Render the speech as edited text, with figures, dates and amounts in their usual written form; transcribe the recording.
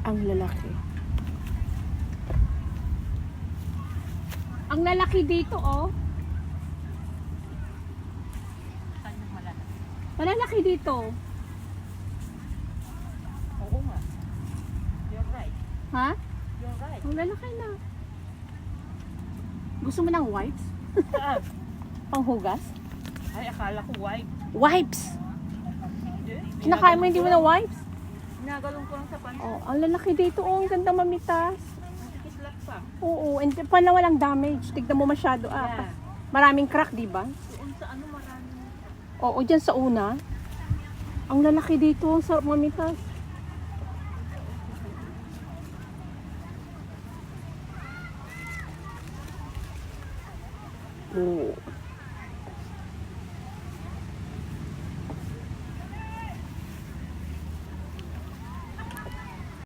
Ang lalaki. Ang lalaki dito, oh. Saan yung malalaki? Malalaki dito. Oo nga. You're right. Ha? You're right. Ang lalaki na. Gusto mo ng wipes? Saan? Panghugas? Ay, akala ko white. Wipes! Hindi. Kinakain mo hindi mo na wipes? Ginagalong ko lang sa pan. Oh, ang lalaki dito, oh. Ang ganda mamitas. Kislap pa. Oo, and pala walang damage. Tignan mo masyado, Yeah. Maraming crack, di ba? Doon sa ano marami. Oo, dyan sa una. Ang lalaki dito, ang sarap mamitas. Oo.